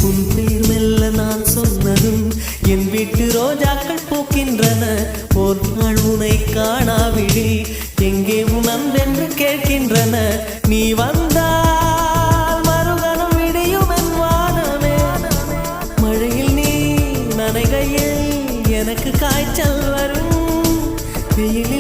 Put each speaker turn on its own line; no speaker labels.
உன் பேர் மெல்ல நான் சொன்னதும் என் வீட்டு ரோஜாக்கள் பூக்கின்றன. ஒரு நாள் உனை காணாவிடி எங்கே உன் அன்பென்று கேட்கின்றன. நீ வந்தால் மறுகணம் விடியும் என் வானமே. மழையில் நீ நனைகையில் எனக்கு காய்ச்சல் வரும். வெயிலில்